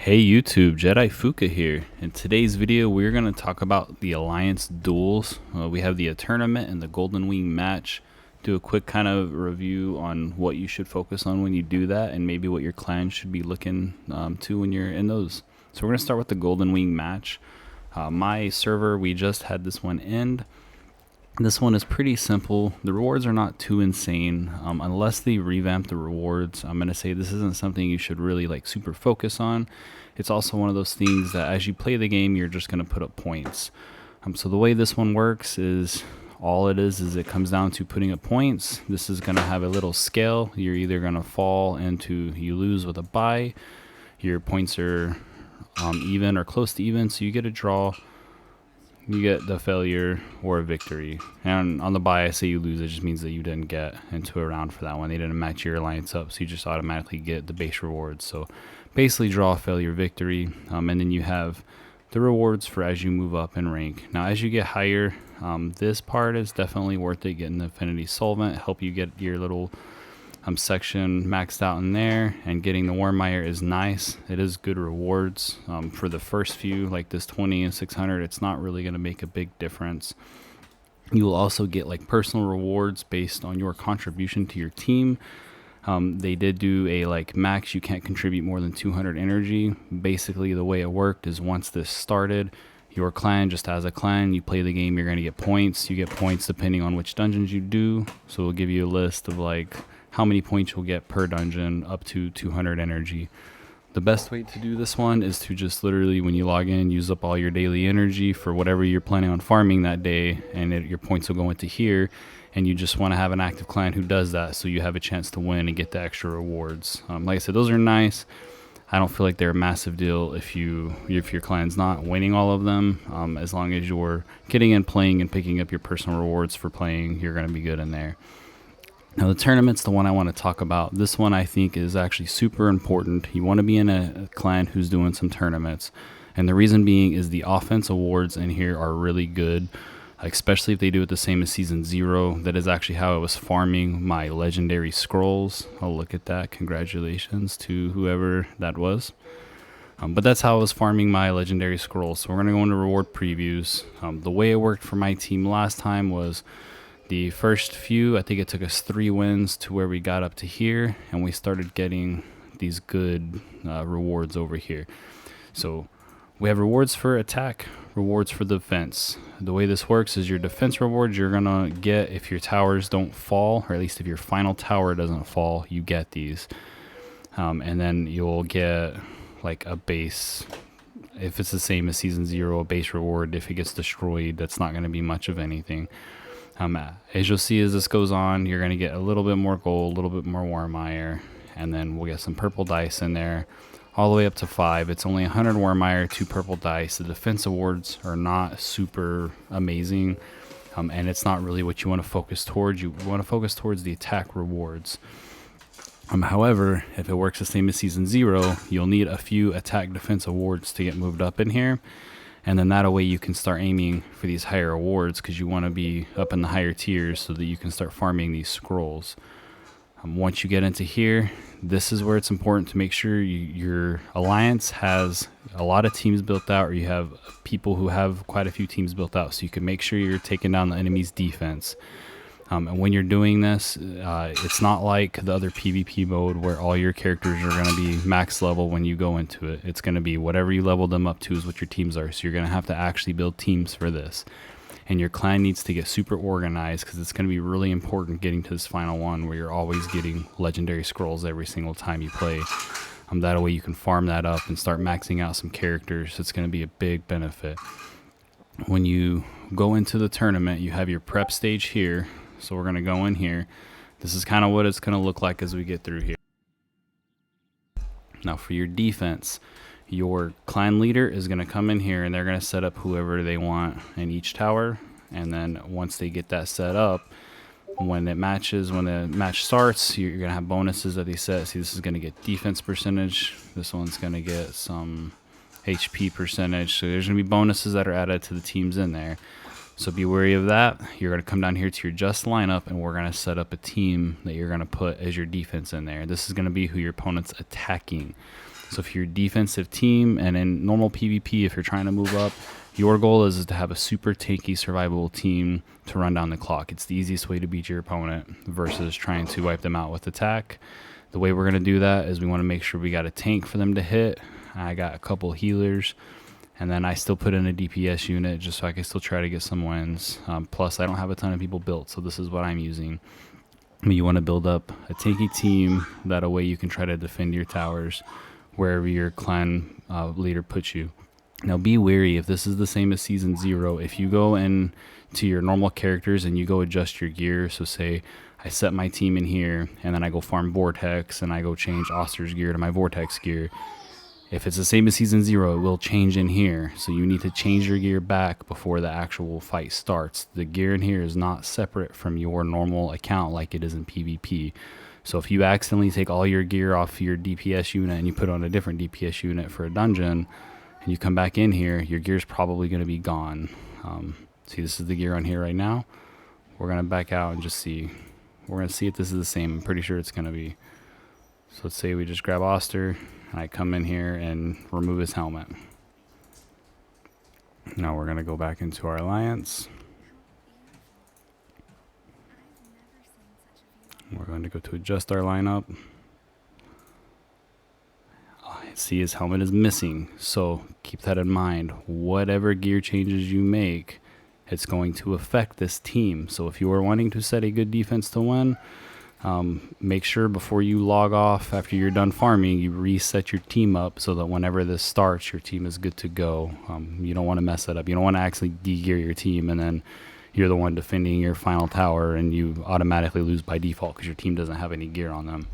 Hey YouTube, Jedi Fuka here. In today's video, we're going to talk about the Alliance duels. We have the tournament and the Golden Wing match. Do a quick kind of review on what you should focus on when you do that, and maybe what your clan should be looking to when you're in those. So we're going to start with the Golden Wing match. My server, we just had this one end. This one is pretty simple. The rewards are not too insane unless they revamp the rewards. I'm going to say this isn't something you should really like super focus on. It's also one of those things that as you play the game, you're just going to put up points. So the way this one works is all it is it comes down to putting up points. This is going to have a little scale. You're either going to fall into you lose with a bye. Your points are even or close to even, so you get a draw. You get the failure or a victory. And on the bye, I say you lose, it just means that you didn't get into a round for that one. They didn't match your alliance up, so you just automatically get the base rewards. So basically draw, failure, victory. And then you have the rewards for as you move up in rank. Now as you get higher, this part is definitely worth it. Getting the Affinity Solvent, help you get your little section maxed out in there, and getting the Warmire is nice. It is good rewards for the first few, like this 20 and 600. It's not really going to make a big difference. You will also get like personal rewards based on your contribution to your team. They did do a like max, you can't contribute more than 200 energy. Basically the way it worked is once this started, your clan, just as a clan, you play the game, you're going to get points. You get points depending on which dungeons you do. So we'll give you a list of like how many points you'll get per dungeon, up to 200 energy. The best way to do this one is to just literally, when you log in, use up all your daily energy for whatever you're planning on farming that day, and your points will go into here, and you just want to have an active clan who does that, so you have a chance to win and get the extra rewards. Like I said, those are nice. I don't feel like they're a massive deal if your clan's not winning all of them. As long as you're getting in, playing, and picking up your personal rewards for playing, you're going to be good in there. Now the tournament's the one I want to talk about. This one I think is actually super important. You want to be in a clan who's doing some tournaments. And the reason being is the offense awards in here are really good, especially if they do it the same as Season 0. That is actually how I was farming my legendary scrolls. Oh, look at that. Congratulations to whoever that was. But that's how I was farming my legendary scrolls. So we're going to go into reward previews. The way it worked for my team last time was the first few, I think it took us 3 wins to where we got up to here, and we started getting these good rewards over here. So we have rewards for attack, rewards for defense. The way this works is your defense rewards you're gonna get if your towers don't fall, or at least if your final tower doesn't fall, you get these. And then you'll get like a base, if it's the same as Season 0, a base reward. If it gets destroyed, that's not going to be much of anything. As you'll see as this goes on, you're going to get a little bit more gold, a little bit more Warmire, and then we'll get some purple dice in there, all the way up to 5. It's only 100 Warmire, 2 purple dice. The defense awards are not super amazing, and it's not really what you want to focus towards. You want to focus towards the attack rewards. However, if it works the same as Season 0, you'll need a few attack defense awards to get moved up in here. And then that way you can start aiming for these higher awards, because you want to be up in the higher tiers so that you can start farming these scrolls. Once you get into here, this is where it's important to make sure your alliance has a lot of teams built out, or you have people who have quite a few teams built out, so you can make sure you're taking down the enemy's defense. And when you're doing this, it's not like the other PvP mode where all your characters are going to be max level when you go into it. It's going to be whatever you level them up to is what your teams are. So you're going to have to actually build teams for this. And your clan needs to get super organized, because it's going to be really important getting to this final one where you're always getting legendary scrolls every single time you play. That way you can farm that up and start maxing out some characters. It's going to be a big benefit. When you go into the tournament, you have your prep stage here. So we're going to go in here. This is kind of what it's going to look like as we get through here. Now for your defense, your clan leader is going to come in here, and they're going to set up whoever they want in each tower. And then once they get that set up, when the match starts, you're going to have bonuses that they set. See, this is going to get defense percentage. This one's going to get some HP percentage. So there's going to be bonuses that are added to the teams in there. So be wary of that. You're going to come down here to your just lineup, and we're going to set up a team that you're going to put as your defense in there. This is going to be who your opponent's attacking. So if you're a defensive team and in normal PvP, if you're trying to move up, your goal is to have a super tanky survivable team to run down the clock. It's the easiest way to beat your opponent versus trying to wipe them out with attack. The way we're going to do that is we want to make sure we got a tank for them to hit. I got a couple healers, and then I still put in a DPS unit just so I can still try to get some wins. Plus, I don't have a ton of people built, so this is what I'm using. You want to build up a tanky team. That way you can try to defend your towers wherever your clan leader puts you. Now be wary, if this is the same as Season 0, if you go in to your normal characters and you go adjust your gear, so say I set my team in here and then I go farm Vortex and I go change Oster's gear to my Vortex gear. If it's the same as Season 0, it will change in here. So you need to change your gear back before the actual fight starts. The gear in here is not separate from your normal account like it is in PvP. So if you accidentally take all your gear off your DPS unit and you put on a different DPS unit for a dungeon, and you come back in here, your gear's probably going to be gone. See, this is the gear on here right now. We're going to back out and just see. We're going to see if this is the same. I'm pretty sure it's going to be. So let's say we just grab Oster, and I come in here and remove his helmet. Now we're going to go back into our alliance. We're going to go to adjust our lineup. See, his helmet is missing, so keep that in mind. Whatever gear changes you make, it's going to affect this team. So if you are wanting to set a good defense to win, make sure before you log off, after you're done farming, you reset your team up so that whenever this starts, your team is good to go. You don't want to mess that up. You don't want to actually de-gear your team and then you're the one defending your final tower and you automatically lose by default because your team doesn't have any gear on them.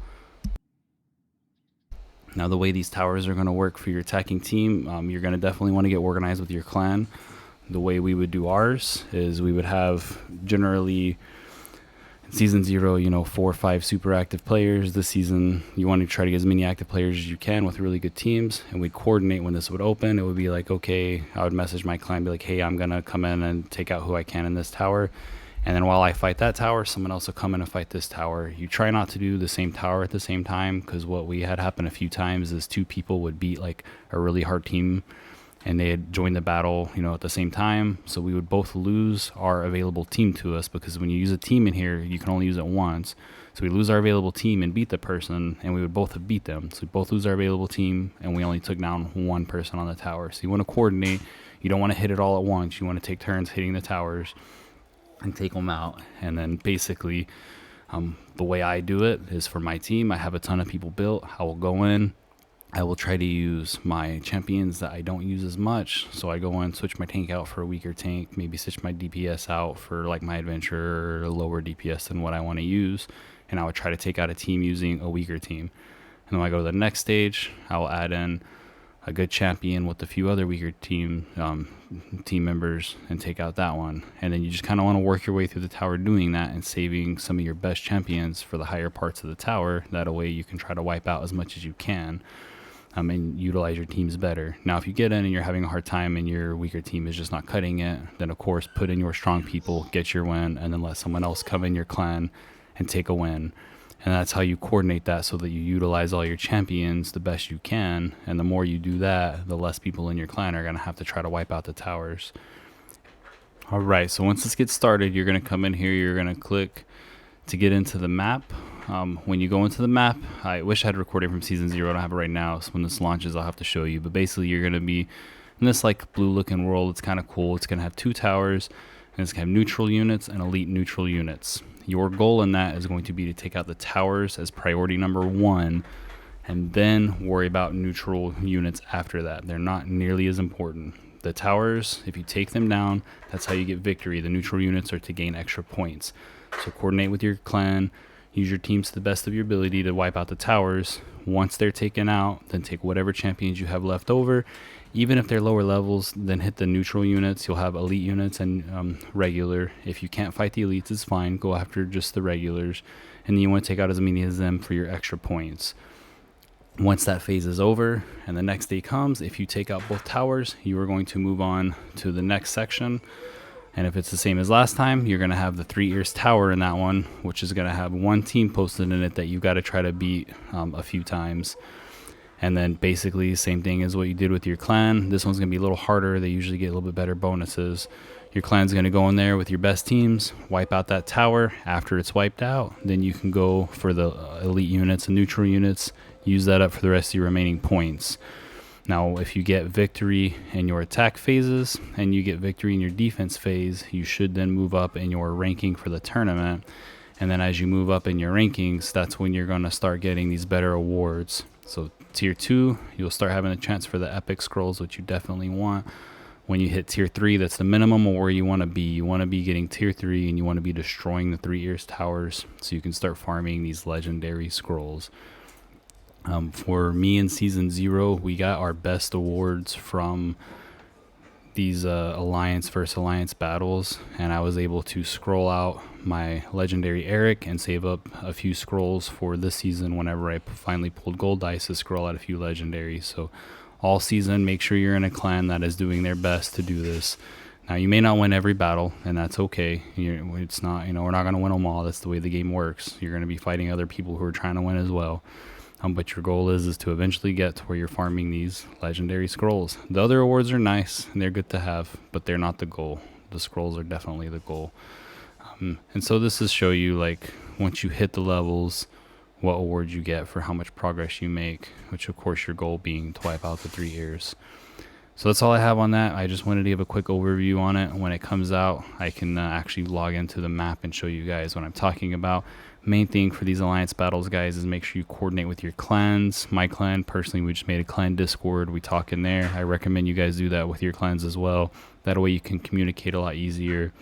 Now, the way these towers are going to work for your attacking team, you're going to definitely want to get organized with your clan. The way we would do ours is we would have generally in Season 0, 4 or 5 super active players. This season, you want to try to get as many active players as you can with really good teams, and we'd coordinate when this would open. It would be like, okay, I would message my clan, be like, hey, I'm going to come in and take out who I can in this tower. And then while I fight that tower, someone else will come in and fight this tower. You try not to do the same tower at the same time, because what we had happen a few times is 2 people would beat like a really hard team and they had joined the battle, at the same time. So we would both lose our available team to us, because when you use a team in here, you can only use it once. So we lose our available team and beat the person, and we would both have beat them. So we both lose our available team and we only took down one person on the tower. So you want to coordinate. You don't want to hit it all at once. You want to take turns hitting the towers and take them out. And then basically the way I do it is, for my team, I have a ton of people built. I will go in, I will try to use my champions that I don't use as much. So I go in, switch my tank out for a weaker tank, maybe switch my DPS out for like my adventure, or lower DPS than what I want to use, and I would try to take out a team using a weaker team. And when I go to the next stage, I will add in a good champion with a few other weaker team members and take out that one. And then you just kind of want to work your way through the tower doing that and saving some of your best champions for the higher parts of the tower. That way you can try to wipe out as much as you can and utilize your teams better. Now, if you get in and you're having a hard time and your weaker team is just not cutting it, then of course put in your strong people, get your win, and then let someone else come in your clan and take a win. And that's how you coordinate that, so that you utilize all your champions the best you can. And the more you do that, the less people in your clan are going to have to try to wipe out the towers. All right, so once this gets started, you're going to come in here, you're going to click to get into the map. When you go into the map, I wish I had recorded from Season 0. I don't have it right now, so when this launches, I'll have to show you. But basically, you're going to be in this like blue looking world. It's kind of cool. It's going to have 2 towers, and it's going to have neutral units and elite neutral units. Your goal in that is going to be to take out the towers as priority number 1, and then worry about neutral units after that. They're not nearly as important. The towers, if you take them down, that's how you get victory. The neutral units are to gain extra points. So coordinate with your clan, use your teams to the best of your ability to wipe out the towers. Once they're taken out, then take whatever champions you have left over. Even if they're lower levels, then hit the neutral units. You'll have elite units and regular. If you can't fight the elites, it's fine. Go after just the regulars. And then you want to take out as many as them for your extra points. Once that phase is over and the next day comes, if you take out both towers, you are going to move on to the next section. And if it's the same as last time, you're going to have the 3 Ears Tower in that one, which is going to have one team posted in it that you got to try to beat a few times. And then basically same thing as what you did with your clan. This one's going to be a little harder. They usually get a little bit better bonuses. Your clan's going to go in there with your best teams, wipe out that tower. After it's wiped out, then you can go for the elite units and neutral units, use that up for the rest of your remaining points. Now, if you get victory in your attack phases and you get victory in your defense phase, you should then move up in your ranking for the tournament. And then as you move up in your rankings, that's when you're going to start getting these better awards. So tier 2, you'll start having a chance for the epic scrolls, which you definitely want. When you hit tier 3, that's the minimum of where you want to be. You want to be getting tier 3 and you want to be destroying the 3 Ears towers so you can start farming these legendary scrolls. For me in season 0, we got our best awards from these alliance versus alliance battles, and I was able to scroll out my legendary Eric and save up a few scrolls for this season whenever I finally pulled gold dice to scroll out a few legendaries. So all season, make sure you're in a clan that is doing their best to do this. Now, you may not win every battle, and that's okay. It's not, we're not going to win them all. That's the way the game works. You're going to be fighting other people who are trying to win as well. But your goal is to eventually get to where you're farming these legendary scrolls. The other awards are nice and they're good to have, but they're not the goal. The scrolls are definitely the goal. And so this is show you, like, once you hit the levels, what awards you get for how much progress you make, which of course your goal being to wipe out the 3 Ears. So that's all I have on that. I just wanted to give a quick overview on it. When it comes out, I can actually log into the map and show you guys what I'm talking about. Main thing for these alliance battles, guys, is make sure you coordinate with your clans. My clan, personally, we just made a clan Discord. We talk in there. I recommend you guys do that with your clans as well. That way you can communicate a lot easier.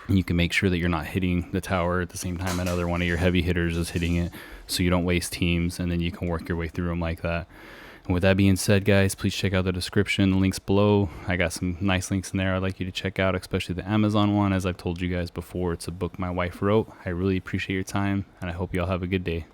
You can make sure that you're not hitting the tower at the same time another one of your heavy hitters is hitting it, so you don't waste teams, and then you can work your way through them like that. And with that being said, guys, please check out the description, the links below. I got some nice links in there I'd like you to check out, especially the Amazon one. As I've told you guys before, it's a book my wife wrote. I really appreciate your time, and I hope you all have a good day.